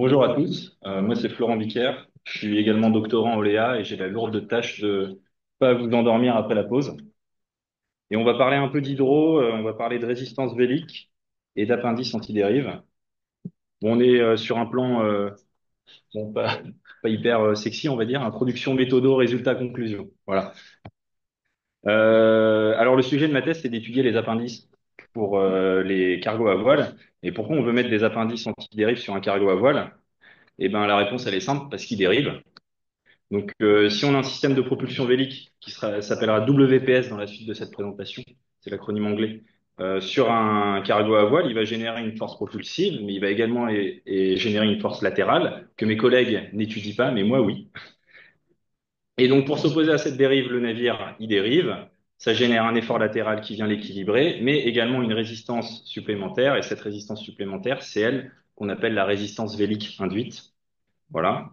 Bonjour à tous, moi c'est Florent Vicaire, je suis également doctorant au Léa et j'ai la lourde tâche de pas vous endormir après la pause. Et on va parler un peu d'hydro, on va parler de résistance vélique et d'appendice antidérive. Bon, on est sur un plan bon, pas hyper sexy, on va dire, introduction, méthodo, résultat, conclusion. Voilà. Alors le sujet de ma thèse c'est d'étudier les appendices pour les cargos à voile. Et pourquoi on veut mettre des appendices antidérives sur un cargo à voile? Eh ben la réponse elle est simple, parce qu'ils dérivent. Donc, si on a un système de propulsion vélique qui s'appellera WPS dans la suite de cette présentation, c'est l'acronyme anglais, sur un cargo à voile, il va générer une force propulsive, mais il va également générer une force latérale que mes collègues n'étudient pas, mais moi oui. Et donc, pour s'opposer à cette dérive, le navire, il dérive. Ça génère un effort latéral qui vient l'équilibrer, mais également une résistance supplémentaire. Et cette résistance supplémentaire, c'est elle qu'on appelle la résistance vélique induite. Voilà.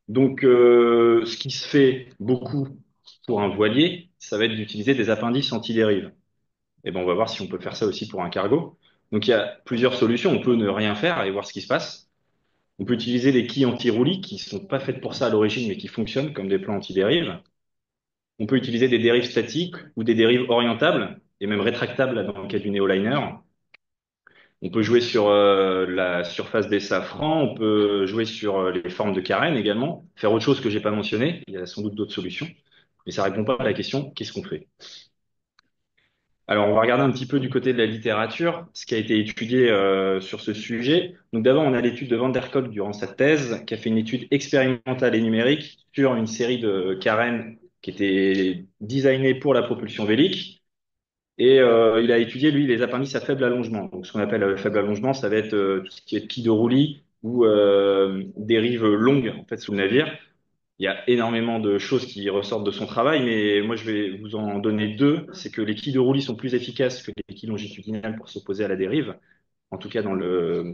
Donc, ce qui se fait beaucoup pour un voilier, ça va être d'utiliser des appendices anti-dérive. Et ben, on va voir si on peut faire ça aussi pour un cargo. Donc, il y a plusieurs solutions. On peut ne rien faire et voir ce qui se passe. On peut utiliser des quilles anti-roulis qui sont pas faites pour ça à l'origine, mais qui fonctionnent comme des plans anti-dérive. On peut utiliser des dérives statiques ou des dérives orientables et même rétractables là, dans le cas du néoliner. On peut jouer sur la surface des safrans, on peut jouer sur les formes de carène également, faire autre chose que j'ai pas mentionné, il y a sans doute d'autres solutions, mais ça répond pas à la question qu'est-ce qu'on fait? Alors on va regarder un petit peu du côté de la littérature, ce qui a été étudié sur ce sujet. Donc d'abord on a l'étude de Van der Kolk durant sa thèse, qui a fait une étude expérimentale et numérique sur une série de carènes qui étaient designées pour la propulsion vélique. Et il a étudié, lui, les appendices à faible allongement. Donc, ce qu'on appelle faible allongement, ça va être tout ce qui est quille de roulis ou dérive longue, en fait, sous le navire. Il y a énormément de choses qui ressortent de son travail, mais moi, je vais vous en donner deux. C'est que les quilles de roulis sont plus efficaces que les quilles longitudinales pour s'opposer à la dérive, en tout cas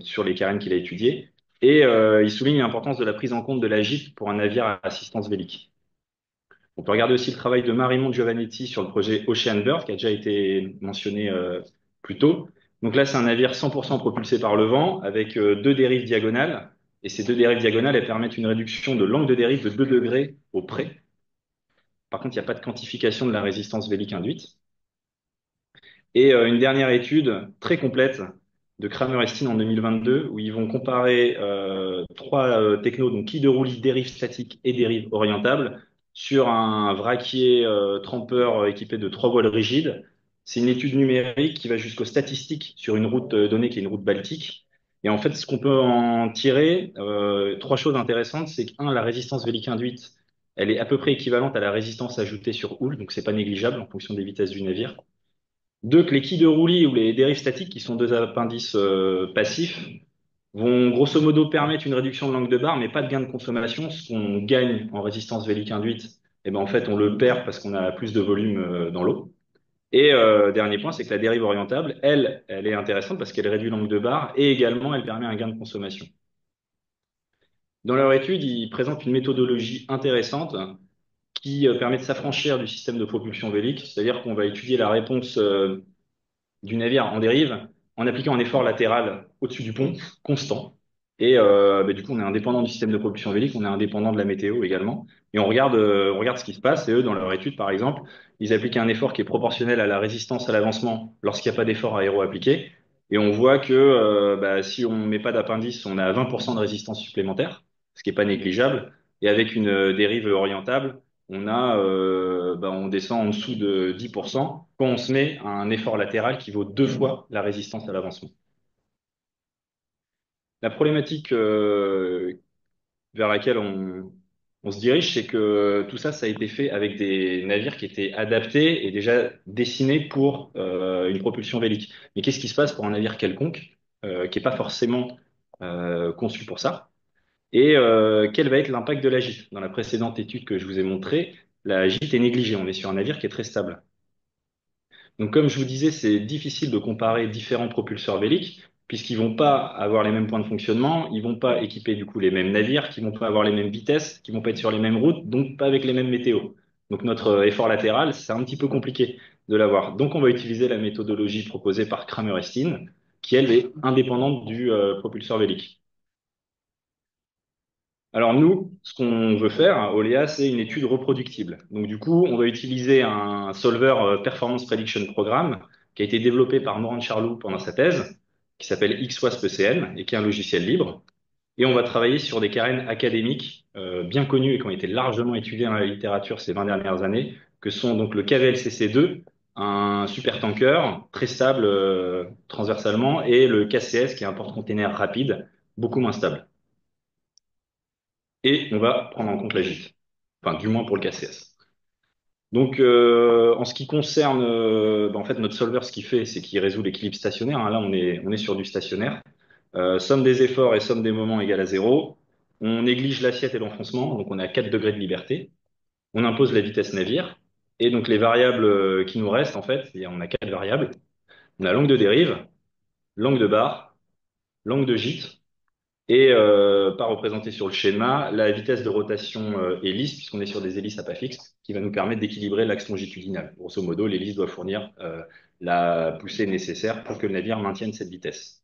sur les carènes qu'il a étudiées. Et il souligne l'importance de la prise en compte de la gîte pour un navire à assistance vélique. On peut regarder aussi le travail de Marimond Giovannetti sur le projet Ocean Bird, qui a déjà été mentionné plus tôt. Donc là, c'est un navire 100% propulsé par le vent, avec deux dérives diagonales. Et ces deux dérives diagonales, elles permettent une réduction de l'angle de dérive de 2 degrés au près. Par contre, il n'y a pas de quantification de la résistance vélique induite. Et une dernière étude très complète de Kramer-Estin en 2022, où ils vont comparer trois technos, donc quille de roulis, dérive statique et dérive orientable, sur un vraquier trempeur équipé de trois voiles rigides. C'est une étude numérique qui va jusqu'aux statistiques sur une route donnée qui est une route baltique. Et en fait, ce qu'on peut en tirer, trois choses intéressantes, c'est que, un, la résistance vélique induite, elle est à peu près équivalente à la résistance ajoutée sur houle, donc c'est pas négligeable en fonction des vitesses du navire. Deux, que les quilles de roulis ou les dérives statiques, qui sont deux appendices passifs, vont grosso modo permettre une réduction de l'angle de barre, mais pas de gain de consommation. Ce qu'on gagne en résistance vélique induite, eh ben, en fait, on le perd parce qu'on a plus de volume dans l'eau. Et dernier point, c'est que la dérive orientable, elle est intéressante parce qu'elle réduit l'angle de barre et également elle permet un gain de consommation. Dans leur étude, ils présentent une méthodologie intéressante qui permet de s'affranchir du système de propulsion vélique, c'est-à-dire qu'on va étudier la réponse du navire en dérive en appliquant un effort latéral au-dessus du pont constant. Et bah, du coup, on est indépendant du système de propulsion vélique, on est indépendant de la météo également. Et on regarde ce qui se passe. Et eux, dans leur étude, par exemple, ils appliquent un effort qui est proportionnel à la résistance à l'avancement lorsqu'il n'y a pas d'effort aéro appliqué. Et on voit que bah, si on met pas d'appendice, on a 20% de résistance supplémentaire, ce qui est pas négligeable. Et avec une dérive orientable, on descend en dessous de 10% quand on se met à un effort latéral qui vaut deux fois la résistance à l'avancement. La problématique vers laquelle on se dirige, c'est que tout ça, ça a été fait avec des navires qui étaient adaptés et déjà dessinés pour une propulsion vélique. Mais qu'est-ce qui se passe pour un navire quelconque qui n'est pas forcément conçu pour ça? Et quel va être l'impact de la gîte? Dans la précédente étude que je vous ai montrée, la gîte est négligée. On est sur un navire qui est très stable. Donc, comme je vous disais, c'est difficile de comparer différents propulseurs véliques, puisqu'ils vont pas avoir les mêmes points de fonctionnement, ils vont pas équiper du coup les mêmes navires, qui vont pas avoir les mêmes vitesses, qui vont pas être sur les mêmes routes, donc pas avec les mêmes météos. Donc, notre effort latéral, c'est un petit peu compliqué de l'avoir. Donc, on va utiliser la méthodologie proposée par Kramer-Estin, qui elle est indépendante du propulseur vélique. Alors nous, ce qu'on veut faire à Olea, c'est une étude reproductible. Donc du coup, on va utiliser un solver Performance Prediction Program qui a été développé par Morand Charlou pendant sa thèse, qui s'appelle XWASP-ECN et qui est un logiciel libre. Et on va travailler sur des carènes académiques bien connues et qui ont été largement étudiées dans la littérature ces 20 dernières années, que sont donc le KVLCC2, un supertanker très stable transversalement, et le KCS, qui est un porte-container rapide, beaucoup moins stable. Et on va prendre en compte la gîte, enfin du moins pour le KCS. Donc en ce qui concerne en fait notre solver, ce qu'il fait, c'est qu'il résout l'équilibre stationnaire, hein. Là on est sur du stationnaire. Somme des efforts et somme des moments égale à zéro. On néglige l'assiette et l'enfoncement, donc on est à 4 degrés de liberté. On impose la vitesse navire. Et donc les variables qui nous restent, en fait, on a quatre variables. On a l'angle de dérive, l'angle de barre, l'angle de gîte, et pas représenté sur le schéma, la vitesse de rotation hélice, puisqu'on est sur des hélices à pas fixe, qui va nous permettre d'équilibrer l'axe longitudinal. Grosso modo, l'hélice doit fournir la poussée nécessaire pour que le navire maintienne cette vitesse.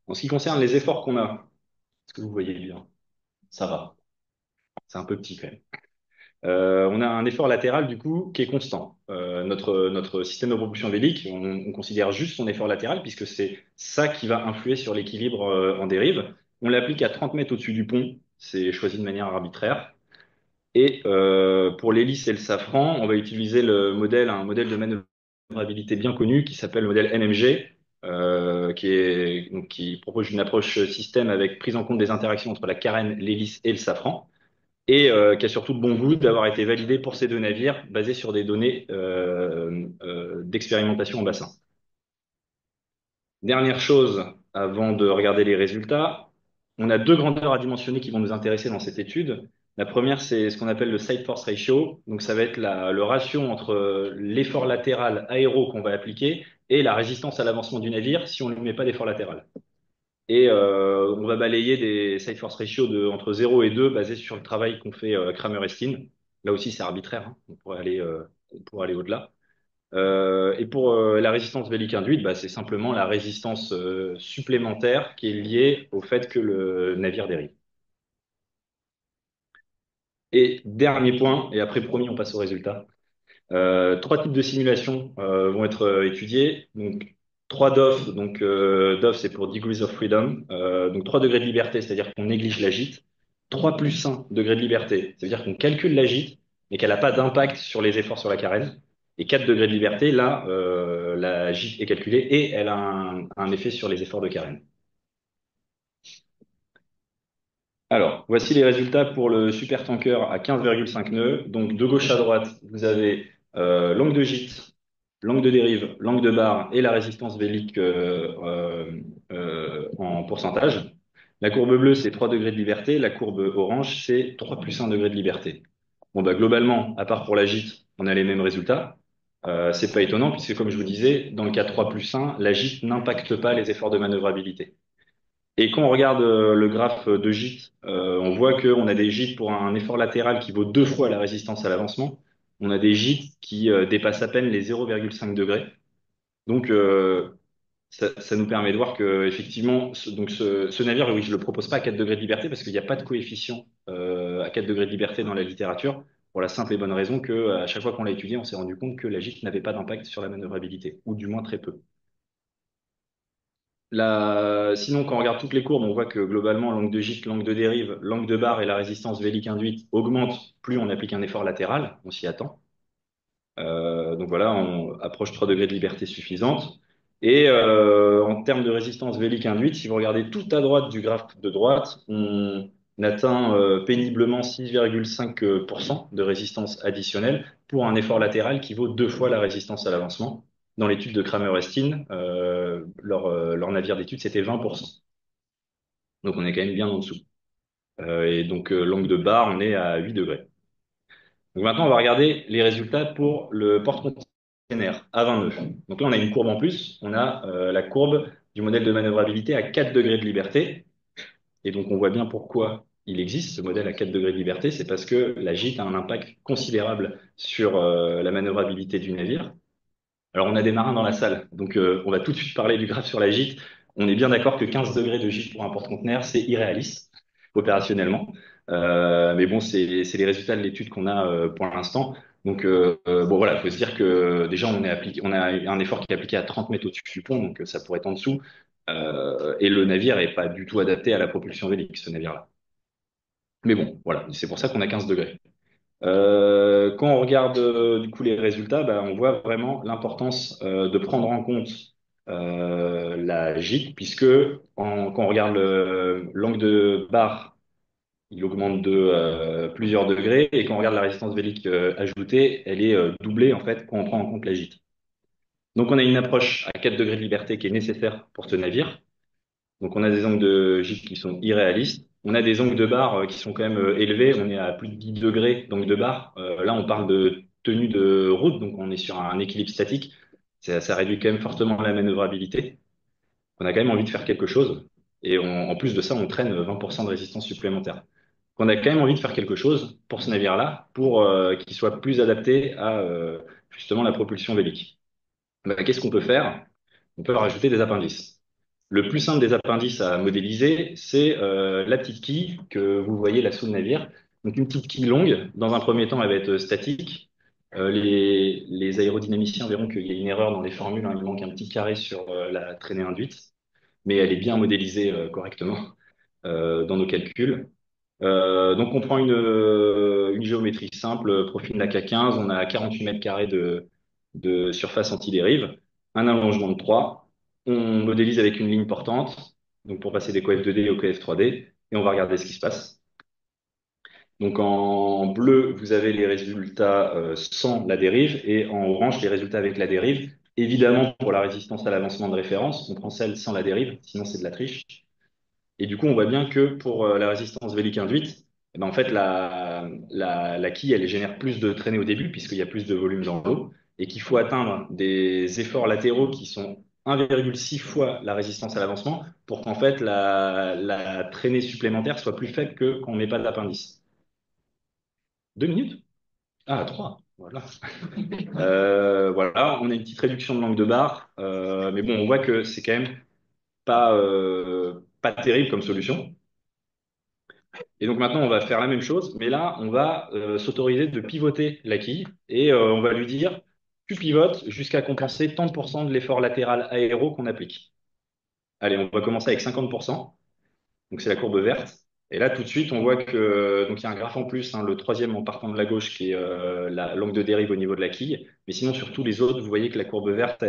En ce qui concerne les efforts qu'on a, est-ce que vous voyez bien? Ça va. C'est un peu petit quand même. On a un effort latéral du coup qui est constant. Notre système de propulsion vélique, on considère juste son effort latéral puisque c'est ça qui va influer sur l'équilibre en dérive. On l'applique à 30 mètres au-dessus du pont, c'est choisi de manière arbitraire. Et pour l'hélice et le safran, on va utiliser un modèle de manœuvrabilité bien connu qui s'appelle le modèle NMG, qui propose une approche système avec prise en compte des interactions entre la carène, l'hélice et le safran et qui a surtout le bon goût d'avoir été validé pour ces deux navires basés sur des données d'expérimentation en bassin. Dernière chose, avant de regarder les résultats, on a deux grandeurs à dimensionner qui vont nous intéresser dans cette étude. La première, c'est ce qu'on appelle le side force ratio. Donc, ça va être le ratio entre l'effort latéral aéro qu'on va appliquer et la résistance à l'avancement du navire si on ne lui met pas d'effort latéral. Et on va balayer des side force ratio entre 0 et 2 basés sur le travail qu'on fait Kramer-Estin. Là aussi, c'est arbitraire, hein. On pourrait aller au-delà. Et pour la résistance vélique induite, bah, c'est simplement la résistance supplémentaire qui est liée au fait que le navire dérive. Et dernier point, et après promis, on passe au résultat. Trois types de simulations vont être étudiés. Donc, trois DOF. Donc, DOF, c'est pour Degrees of Freedom. Donc, 3 degrés de liberté, c'est-à-dire qu'on néglige la gîte. 3 plus 1 degrés de liberté, c'est-à-dire qu'on calcule la gîte, mais qu'elle n'a pas d'impact sur les efforts sur la carène. Et 4 degrés de liberté, là, la gîte est calculée et elle a un effet sur les efforts de carène. Alors, voici les résultats pour le supertanker à 15,5 nœuds. Donc, de gauche à droite, vous avez l'angle de gîte, l'angle de dérive, l'angle de barre et la résistance vélique en pourcentage. La courbe bleue, c'est 3 degrés de liberté. La courbe orange, c'est 3 plus 1 degré de liberté. Bon, bah, globalement, à part pour la gîte, on a les mêmes résultats. C'est pas étonnant puisque, comme je vous disais, dans le cas 3 plus 1, la gîte n'impacte pas les efforts de manœuvrabilité. Et quand on regarde le graphe de gîte, on voit qu'on a des gîtes pour un effort latéral qui vaut deux fois la résistance à l'avancement. On a des gîtes qui dépassent à peine les 0,5 degrés. Donc, ça nous permet de voir que effectivement, ce navire, oui, je le propose pas à 4 degrés de liberté parce qu'il n'y a pas de coefficient à 4 degrés de liberté dans la littérature, pour la simple et bonne raison que à chaque fois qu'on l'a étudié, on s'est rendu compte que la gîte n'avait pas d'impact sur la manœuvrabilité, ou du moins très peu. Sinon, quand on regarde toutes les courbes, on voit que globalement, l'angle de gîte, l'angle de dérive, l'angle de barre et la résistance vélique induite augmentent plus on applique un effort latéral, on s'y attend. Donc voilà, on approche 3 degrés de liberté suffisante. Et en termes de résistance vélique induite, si vous regardez tout à droite du graphe de droite, on atteint péniblement 6,5% de résistance additionnelle pour un effort latéral qui vaut deux fois la résistance à l'avancement. Dans l'étude de Kramer-Westin, leur navire d'étude, c'était 20%. Donc on est quand même bien en dessous. Et donc l'angle de barre, on est à 8 degrés. Donc maintenant, on va regarder les résultats pour le porte-container à 20 nœuds. Donc là, on a une courbe en plus. On a la courbe du modèle de manœuvrabilité à 4 degrés de liberté. Et donc, on voit bien pourquoi il existe ce modèle à 4 degrés de liberté. C'est parce que la gîte a un impact considérable sur la manœuvrabilité du navire. Alors, on a des marins dans la salle. Donc, on va tout de suite parler du graphe sur la gîte. On est bien d'accord que 15 degrés de gîte pour un porte-conteneur, c'est irréaliste. opérationnellement. Mais bon, c'est les résultats de l'étude qu'on a pour l'instant. Donc bon voilà, il faut se dire que déjà on a un effort qui est appliqué à 30 mètres au-dessus du pont, donc ça pourrait être en dessous. Et le navire est pas du tout adapté à la propulsion vélique, ce navire-là. Mais bon, voilà, c'est pour ça qu'on a 15 degrés. Quand on regarde du coup les résultats, bah, on voit vraiment l'importance de prendre en compte la gîte, puisque quand on regarde l'angle de barre, il augmente de plusieurs degrés, et quand on regarde la résistance vélique ajoutée, elle est doublée en fait quand on prend en compte la gîte. Donc on a une approche à 4 degrés de liberté qui est nécessaire pour ce navire. Donc on a des angles de gîte qui sont irréalistes. On a des angles de barre qui sont quand même élevés. On est à plus de 10 degrés d'angle de barre. Là, on parle de tenue de route, donc on est sur un équilibre statique. Ça réduit quand même fortement la manœuvrabilité. On a quand même envie de faire quelque chose. Et en plus de ça, on traîne 20% de résistance supplémentaire. On a quand même envie de faire quelque chose pour ce navire-là, pour qu'il soit plus adapté à justement la propulsion vélique. Bah, qu'est-ce qu'on peut faire? On peut rajouter des appendices. Le plus simple des appendices à modéliser, c'est la petite quille que vous voyez là sous le navire. Donc une petite quille longue. Dans un premier temps, elle va être statique. Les aérodynamiciens verront qu'il y a une erreur dans les formules, hein. Il manque un petit carré sur la traînée induite, mais elle est bien modélisée correctement dans nos calculs. Donc on prend une géométrie simple, profil de la K15, on a 48 mètres carrés de surface anti-dérive, un allongement de 3, on modélise avec une ligne portante, donc pour passer des coef 2D au coef 3D, et on va regarder ce qui se passe. Donc en bleu, vous avez les résultats sans la dérive, et en orange, les résultats avec la dérive. Évidemment, pour la résistance à l'avancement de référence, on prend celle sans la dérive, sinon c'est de la triche. Et du coup, on voit bien que pour la résistance vélique induite, eh ben, en fait, la quille, elle génère plus de traînée au début, puisqu'il y a plus de volume dans l'eau, et qu'il faut atteindre des efforts latéraux qui sont 1,6 fois la résistance à l'avancement pour qu'en fait, la traînée supplémentaire soit plus faible que quand on met pas d'appendice. 2 minutes? Ah, trois. Voilà. Voilà, on a une petite réduction de l'angle de barre, mais bon, on voit que c'est quand même pas terrible comme solution. Et donc maintenant, on va faire la même chose, mais là, on va s'autoriser de pivoter la quille et on va lui dire, tu pivotes jusqu'à compenser tant de pourcents de l'effort latéral aéro qu'on applique. Allez, on va commencer avec 50%. Donc c'est la courbe verte. Et là, tout de suite, on voit que donc il y a un graphe en plus, hein, le troisième en partant de la gauche qui est l'angle de dérive au niveau de la quille. Mais sinon, sur tous les autres, vous voyez que la courbe verte,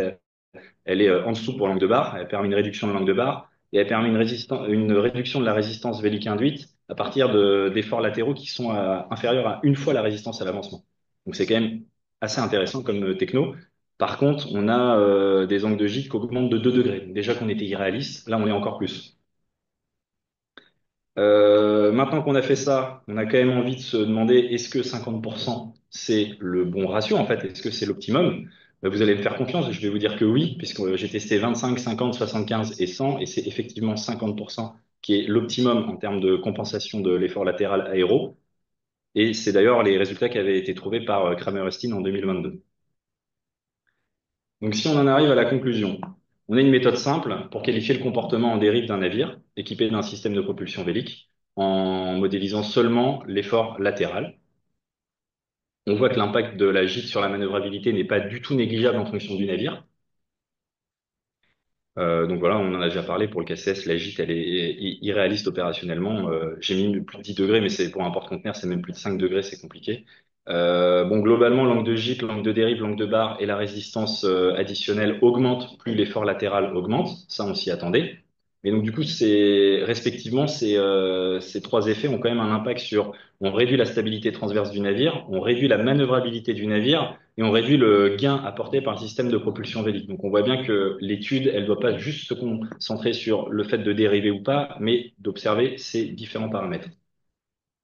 elle est en dessous pour l'angle de barre, elle permet une réduction de l'angle de barre et elle permet une réduction de la résistance vélique induite à partir d'efforts latéraux qui sont inférieurs à une fois la résistance à l'avancement. Donc c'est quand même assez intéressant comme techno. Par contre, on a des angles de gîte qui augmentent de 2 degrés. Donc déjà qu'on était irréaliste, là on est encore plus. Maintenant qu'on a fait ça, on a quand même envie de se demander est-ce que 50% c'est le bon ratio en fait? Est-ce que c'est l'optimum? Vous allez me faire confiance, je vais vous dire que oui, puisque j'ai testé 25, 50, 75 et 100, et c'est effectivement 50% qui est l'optimum en termes de compensation de l'effort latéral aéro. Et c'est d'ailleurs les résultats qui avaient été trouvés par Kramer-Ustin en 2022. Donc si on en arrive à la conclusion, on a une méthode simple pour qualifier le comportement en dérive d'un navire équipé d'un système de propulsion vélique en modélisant seulement l'effort latéral. On voit que l'impact de la gîte sur la manœuvrabilité n'est pas du tout négligeable en fonction du navire. Donc voilà, on en a déjà parlé pour le KCS, la gîte elle est irréaliste opérationnellement. J'ai mis plus de 10 degrés, mais c'est pour un porte-conteneur, c'est même plus de 5 degrés, c'est compliqué. Bon, globalement, l'angle de gîte, l'angle de dérive, l'angle de barre et la résistance additionnelle augmentent plus l'effort latéral augmente. Ça, on s'y attendait. Mais donc du coup, respectivement, ces trois effets ont quand même un impact sur, on réduit la stabilité transverse du navire, on réduit la manœuvrabilité du navire et on réduit le gain apporté par le système de propulsion vélique. Donc on voit bien que l'étude, elle ne doit pas juste se concentrer sur le fait de dériver ou pas, mais d'observer ces différents paramètres.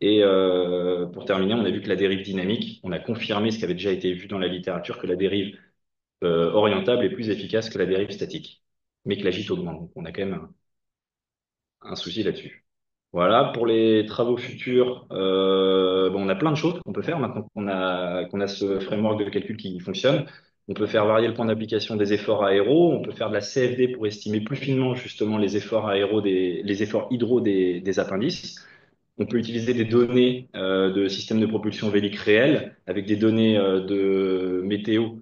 Et pour terminer, on a vu que la dérive dynamique, on a confirmé ce qui avait déjà été vu dans la littérature, que la dérive orientable est plus efficace que la dérive statique, mais que la gîte augmente. Donc on a quand même un souci là-dessus. Voilà, pour les travaux futurs, bon, on a plein de choses qu'on peut faire maintenant qu'on a ce framework de calcul qui fonctionne. On peut faire varier le point d'application des efforts aéros, on peut faire de la CFD pour estimer plus finement justement les efforts aéros les efforts hydro des appendices. On peut utiliser des données de systèmes de propulsion vélique réels avec des données de météo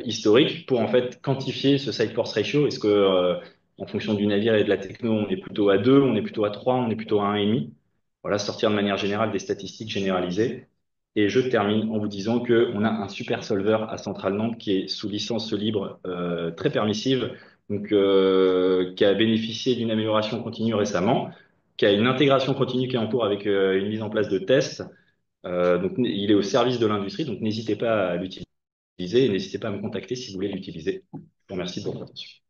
historiques pour en fait quantifier ce side force ratio. Est-ce que en fonction du navire et de la techno, on est plutôt à 2, on est plutôt à 3, on est plutôt à 1,5. Voilà, sortir de manière générale des statistiques généralisées. Et je termine en vous disant que on a un super solver à Centrale Nantes qui est sous licence libre très permissive, donc qui a bénéficié d'une amélioration continue récemment, qui a une intégration continue qui est en cours avec une mise en place de tests. Donc il est au service de l'industrie, donc n'hésitez pas à l'utiliser et n'hésitez pas à me contacter si vous voulez l'utiliser. Je vous remercie pour votre attention.